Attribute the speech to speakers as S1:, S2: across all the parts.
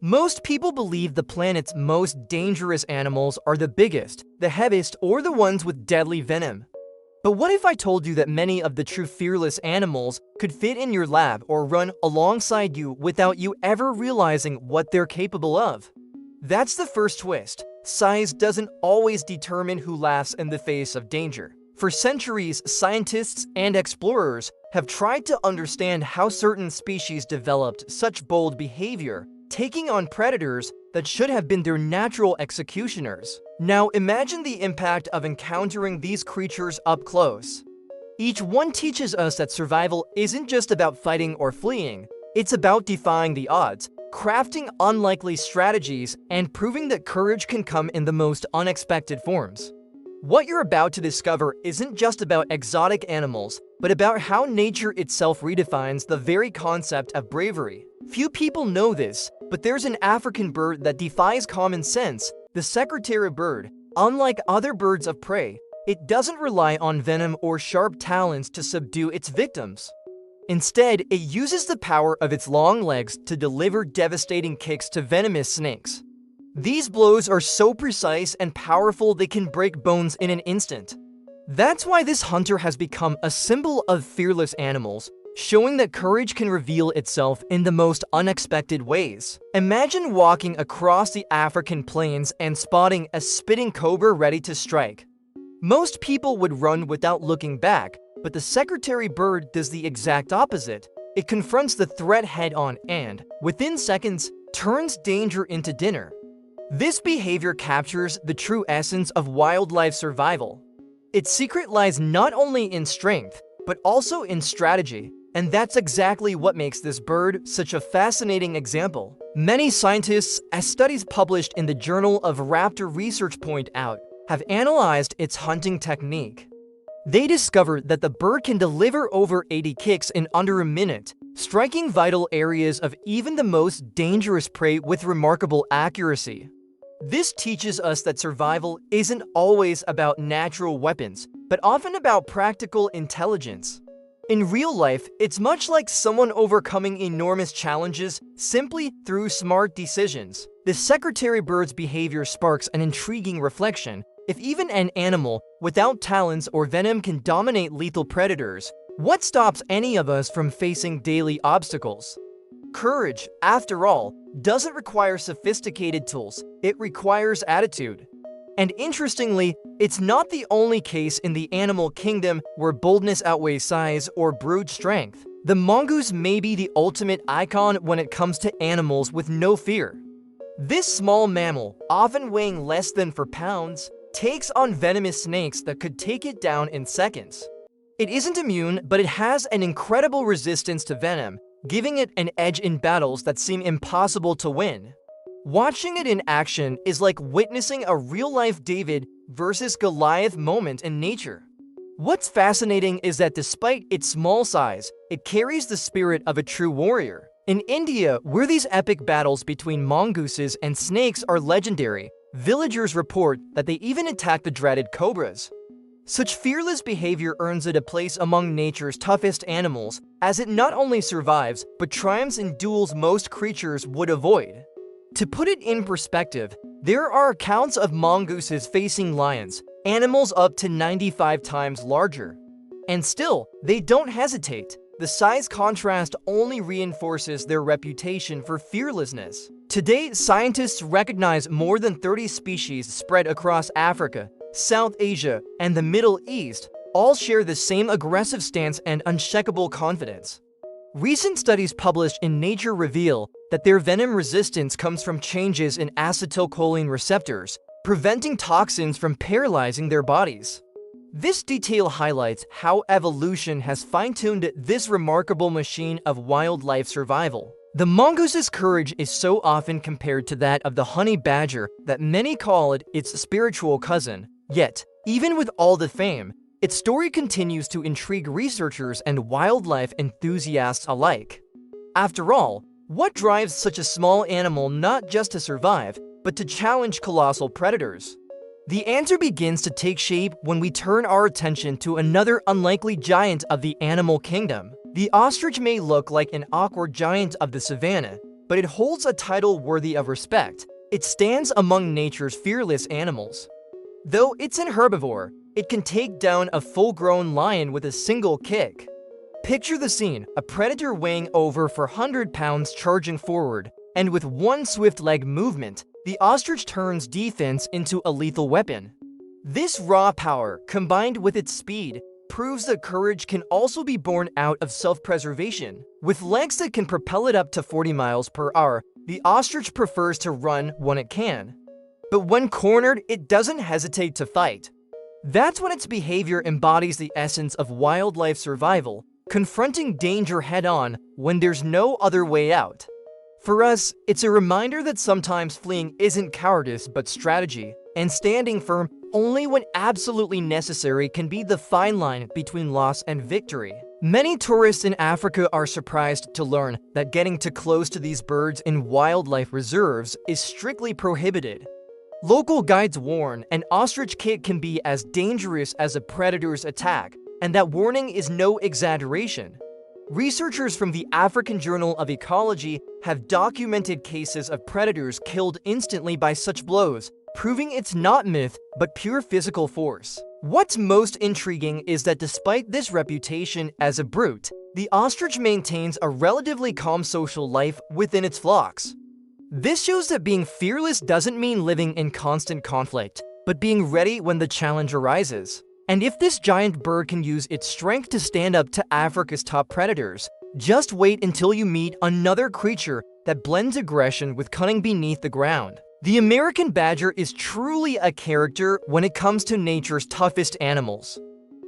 S1: Most people believe the planet's most dangerous animals are the biggest, the heaviest, or the ones with deadly venom. But what if I told you that many of the true fearless animals could fit in your lab or run alongside you without you ever realizing what they're capable of? That's the first twist. Size doesn't always determine who laughs in the face of danger. For centuries, scientists and explorers have tried to understand how certain species developed such bold behavior, taking on predators that should have been their natural executioners. Now imagine the impact of encountering these creatures up close. Each one teaches us that survival isn't just about fighting or fleeing, it's about defying the odds, crafting unlikely strategies, and proving that courage can come in the most unexpected forms. What you're about to discover isn't just about exotic animals, but about how nature itself redefines the very concept of bravery. Few people know this, but there's an African bird that defies common sense, the secretary bird. Unlike other birds of prey, it doesn't rely on venom or sharp talons to subdue its victims. Instead, it uses the power of its long legs to deliver devastating kicks to venomous snakes. These blows are so precise and powerful they can break bones in an instant. That's why this hunter has become a symbol of fearless animals, showing that courage can reveal itself in the most unexpected ways. Imagine walking across the African plains and spotting a spitting cobra ready to strike. Most people would run without looking back, but the secretary bird does the exact opposite. It confronts the threat head-on and, within seconds, turns danger into dinner. This behavior captures the true essence of wildlife survival. Its secret lies not only in strength, but also in strategy. And that's exactly what makes this bird such a fascinating example. Many scientists, as studies published in the Journal of Raptor Research point out, have analyzed its hunting technique. They discovered that the bird can deliver over 80 kicks in under a minute, striking vital areas of even the most dangerous prey with remarkable accuracy. This teaches us that survival isn't always about natural weapons, but often about practical intelligence. In real life, it's much like someone overcoming enormous challenges simply through smart decisions. The secretary bird's behavior sparks an intriguing reflection. If even an animal without talons or venom can dominate lethal predators, what stops any of us from facing daily obstacles? Courage, after all, doesn't require sophisticated tools, it requires attitude. And interestingly, it's not the only case in the animal kingdom where boldness outweighs size or brute strength. The mongoose may be the ultimate icon when it comes to animals with no fear. This small mammal, often weighing less than 4 pounds, takes on venomous snakes that could take it down in seconds. It isn't immune, but it has an incredible resistance to venom, giving it an edge in battles that seem impossible to win. Watching it in action is like witnessing a real-life David versus Goliath moment in nature. What's fascinating is that despite its small size, it carries the spirit of a true warrior. In India, where these epic battles between mongooses and snakes are legendary, villagers report that they even attack the dreaded cobras. Such fearless behavior earns it a place among nature's toughest animals, as it not only survives, but triumphs in duels most creatures would avoid. To put it in perspective, there are accounts of mongooses facing lions, animals up to 95 times larger. And still, they don't hesitate. The size contrast only reinforces their reputation for fearlessness. Today, scientists recognize more than 30 species spread across Africa, South Asia, and the Middle East, all share the same aggressive stance and unshakable confidence. Recent studies published in Nature reveal that their venom resistance comes from changes in acetylcholine receptors, preventing toxins from paralyzing their bodies. This detail highlights how evolution has fine-tuned this remarkable machine of wildlife survival. The mongoose's courage is so often compared to that of the honey badger that many call it its spiritual cousin. Yet, even with all the fame, its story continues to intrigue researchers and wildlife enthusiasts alike. After all, what drives such a small animal not just to survive, but to challenge colossal predators? The answer begins to take shape when we turn our attention to another unlikely giant of the animal kingdom. The ostrich may look like an awkward giant of the savannah, but it holds a title worthy of respect. It stands among nature's fearless animals. Though it's an herbivore, it can take down a full-grown lion with a single kick. Picture the scene: a predator weighing over 400 pounds charging forward, and with one swift leg movement, the ostrich turns defense into a lethal weapon. This raw power, combined with its speed, proves that courage can also be born out of self-preservation. With legs that can propel it up to 40 miles per hour, the ostrich prefers to run when it can. But when cornered, it doesn't hesitate to fight. That's when its behavior embodies the essence of wildlife survival, confronting danger head-on when there's no other way out. For us, it's a reminder that sometimes fleeing isn't cowardice but strategy, and standing firm only when absolutely necessary can be the fine line between loss and victory. Many tourists in Africa are surprised to learn that getting too close to these birds in wildlife reserves is strictly prohibited. Local guides warn an ostrich kick can be as dangerous as a predator's attack, and that warning is no exaggeration. Researchers from the African Journal of Ecology have documented cases of predators killed instantly by such blows, proving it's not myth but pure physical force. What's most intriguing is that despite this reputation as a brute, the ostrich maintains a relatively calm social life within its flocks. This shows that being fearless doesn't mean living in constant conflict, but being ready when the challenge arises. And if this giant bird can use its strength to stand up to Africa's top predators, just wait until you meet another creature that blends aggression with cunning beneath the ground. The American badger is truly a character when it comes to nature's toughest animals.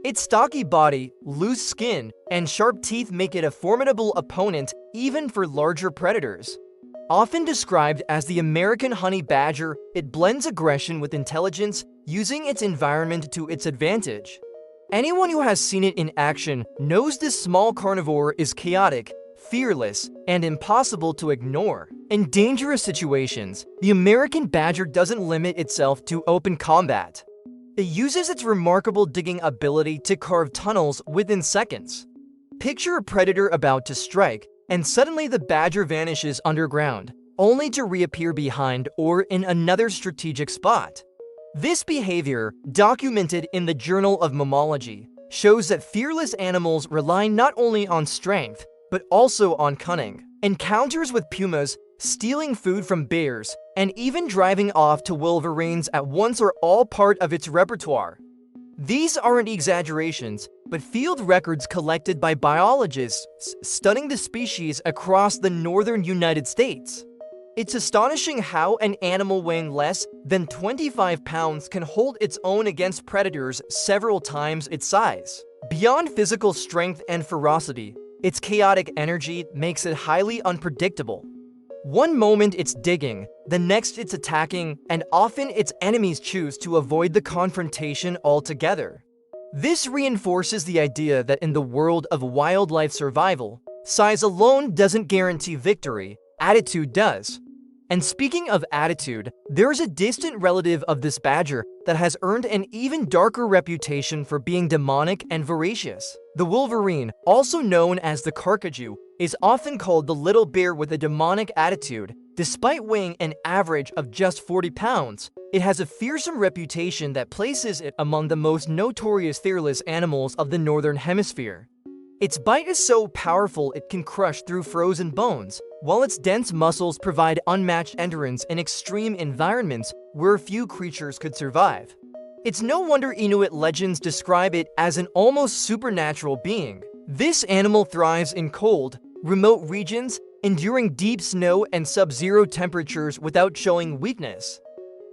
S1: Its stocky body, loose skin, and sharp teeth make it a formidable opponent even for larger predators. Often described as the American honey badger, it blends aggression with intelligence, using its environment to its advantage. Anyone who has seen it in action knows this small carnivore is chaotic, fearless, and impossible to ignore. In dangerous situations, the American badger doesn't limit itself to open combat. It uses its remarkable digging ability to carve tunnels within seconds. Picture a predator about to strike, and suddenly the badger vanishes underground, only to reappear behind or in another strategic spot. This behavior, documented in the Journal of Mammalogy, shows that fearless animals rely not only on strength, but also on cunning. Encounters with pumas, stealing food from bears, and even driving off to wolverines at once are all part of its repertoire. These aren't exaggerations, but field records collected by biologists studying the species across the northern United States. It's astonishing how an animal weighing less than 25 pounds can hold its own against predators several times its size. Beyond physical strength and ferocity, its chaotic energy makes it highly unpredictable. One moment it's digging, the next it's attacking, and often its enemies choose to avoid the confrontation altogether. This reinforces the idea that in the world of wildlife survival, size alone doesn't guarantee victory, attitude does. And speaking of attitude, there's a distant relative of this badger that has earned an even darker reputation for being demonic and voracious. The wolverine, also known as the carcajou, is often called the little bear with a demonic attitude. Despite weighing an average of just 40 pounds, it has a fearsome reputation that places it among the most notorious fearless animals of the northern hemisphere. Its bite is so powerful it can crush through frozen bones, while its dense muscles provide unmatched endurance in extreme environments where few creatures could survive. It's no wonder Inuit legends describe it as an almost supernatural being. This animal thrives in cold, remote regions, enduring deep snow and sub-zero temperatures without showing weakness.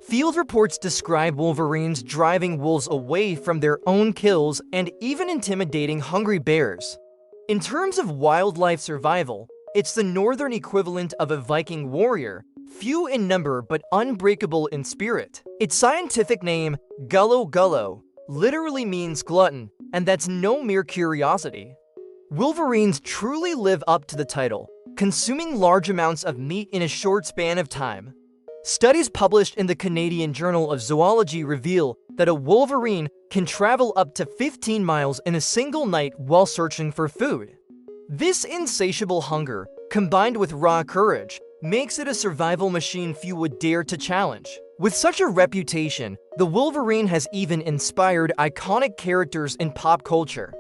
S1: Field reports describe wolverines driving wolves away from their own kills and even intimidating hungry bears. In terms of wildlife survival, it's the northern equivalent of a Viking warrior, few in number but unbreakable in spirit. Its scientific name, gullo gullo, literally means glutton, and that's no mere curiosity. Wolverines truly live up to the title, consuming large amounts of meat in a short span of time. Studies published in the Canadian Journal of Zoology reveal that a wolverine can travel up to 15 miles in a single night while searching for food. This insatiable hunger, combined with raw courage, makes it a survival machine few would dare to challenge. With such a reputation, the Wolverine has even inspired iconic characters in pop culture.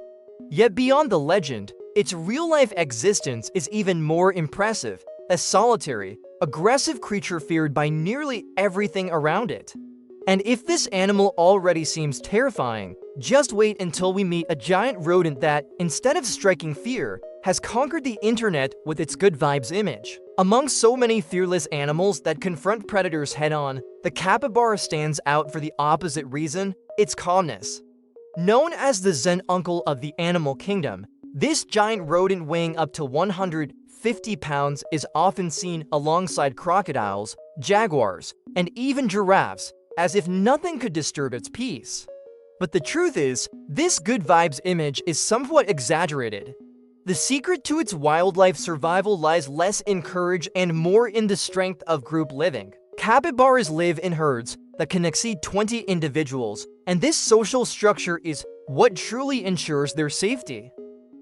S1: Yet beyond the legend, its real-life existence is even more impressive, a solitary, aggressive creature feared by nearly everything around it. And if this animal already seems terrifying, just wait until we meet a giant rodent that, instead of striking fear, has conquered the internet with its good vibes image. Among so many fearless animals that confront predators head-on, the capybara stands out for the opposite reason: its calmness. Known as the Zen uncle of the animal kingdom, this giant rodent weighing up to 150 pounds is often seen alongside crocodiles, jaguars, and even giraffes, as if nothing could disturb its peace. But the truth is, this good vibes image is somewhat exaggerated. The secret to its wildlife survival lies less in courage and more in the strength of group living. Capybaras live in herds that can exceed 20 individuals, and this social structure is what truly ensures their safety.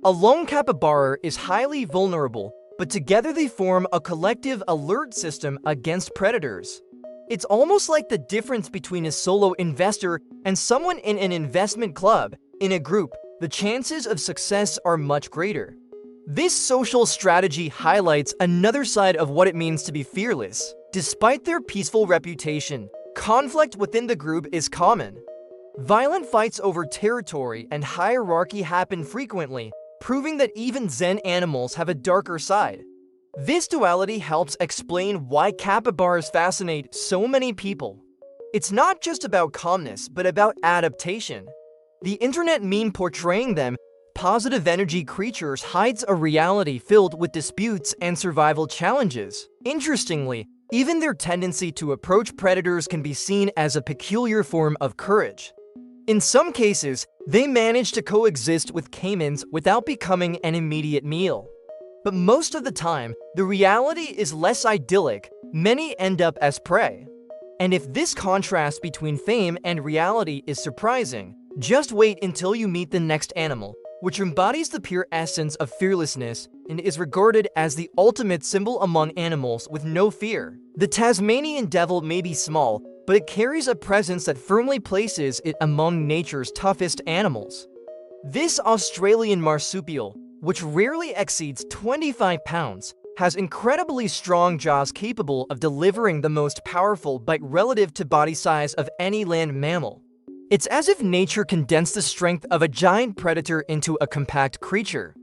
S1: A lone capybara is highly vulnerable, but together they form a collective alert system against predators. It's almost like the difference between a solo investor and someone in an investment club. In a group, the chances of success are much greater. This social strategy highlights another side of what it means to be fearless. Despite their peaceful reputation, conflict within the group is common. Violent fights over territory and hierarchy happen frequently, proving that even Zen animals have a darker side. This duality helps explain why capybaras fascinate so many people. It's not just about calmness, but about adaptation. The internet meme portraying them positive energy creatures hides a reality filled with disputes and survival challenges. Interestingly, even their tendency to approach predators can be seen as a peculiar form of courage. In some cases, they manage to coexist with caimans without becoming an immediate meal. But most of the time, the reality is less idyllic. Many end up as prey. And if this contrast between fame and reality is surprising, just wait until you meet the next animal, which embodies the pure essence of fearlessness and is regarded as the ultimate symbol among animals with no fear. The Tasmanian Devil may be small, but it carries a presence that firmly places it among nature's toughest animals. This Australian marsupial, which rarely exceeds 25 pounds, has incredibly strong jaws capable of delivering the most powerful bite relative to body size of any land mammal. It's as if nature condensed the strength of a giant predator into a compact creature.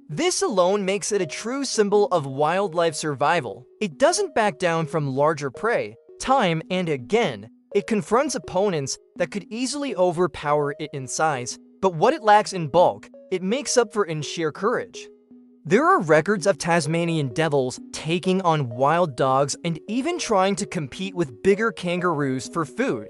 S1: This alone makes it a true symbol of wildlife survival. It doesn't back down from larger prey. Time and again, it confronts opponents that could easily overpower it in size, but what it lacks in bulk, it makes up for in sheer courage. There are records of Tasmanian devils taking on wild dogs and even trying to compete with bigger kangaroos for food.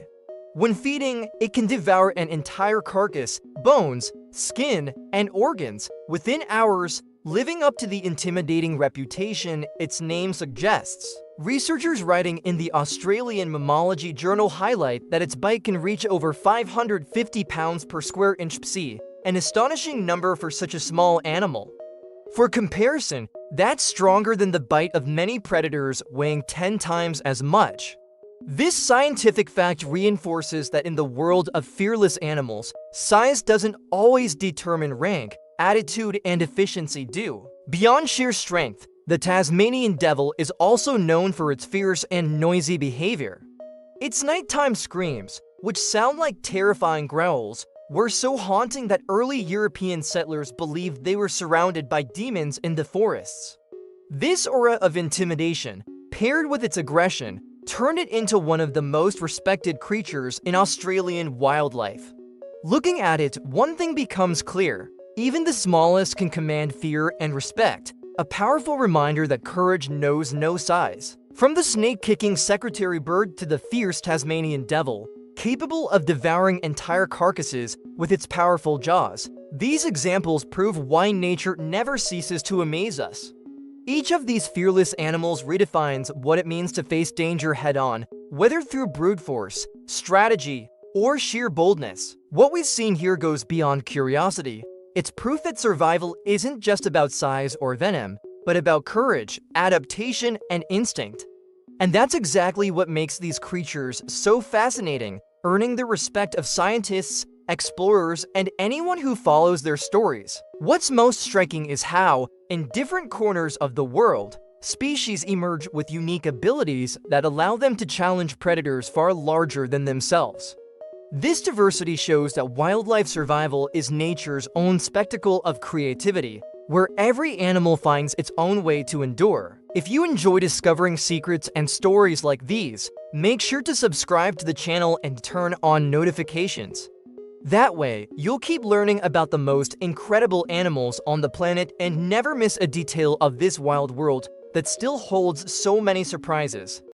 S1: When feeding, it can devour an entire carcass, bones, skin, and organs within hours, living up to the intimidating reputation its name suggests. Researchers writing in the Australian Mammalogy Journal highlight that its bite can reach over 550 pounds per square inch psi, an astonishing number for such a small animal. For comparison, that's stronger than the bite of many predators weighing 10 times as much. This scientific fact reinforces that in the world of fearless animals, size doesn't always determine rank, attitude and efficiency do. Beyond sheer strength, the Tasmanian Devil is also known for its fierce and noisy behavior. Its nighttime screams, which sound like terrifying growls, were so haunting that early European settlers believed they were surrounded by demons in the forests. This aura of intimidation, paired with its aggression, turned it into one of the most respected creatures in Australian wildlife. Looking at it, one thing becomes clear: even the smallest can command fear and respect, a powerful reminder that courage knows no size. From the snake-kicking secretary bird to the fierce Tasmanian devil, capable of devouring entire carcasses with its powerful jaws, these examples prove why nature never ceases to amaze us. Each of these fearless animals redefines what it means to face danger head-on, whether through brute force, strategy, or sheer boldness. What we've seen here goes beyond curiosity. It's proof that survival isn't just about size or venom, but about courage, adaptation, and instinct. And that's exactly what makes these creatures so fascinating, earning the respect of scientists, explorers, and anyone who follows their stories. What's most striking is how, in different corners of the world, species emerge with unique abilities that allow them to challenge predators far larger than themselves. This diversity shows that wildlife survival is nature's own spectacle of creativity, where every animal finds its own way to endure. If you enjoy discovering secrets and stories like these, make sure to subscribe to the channel and turn on notifications. That way, you'll keep learning about the most incredible animals on the planet and never miss a detail of this wild world that still holds so many surprises.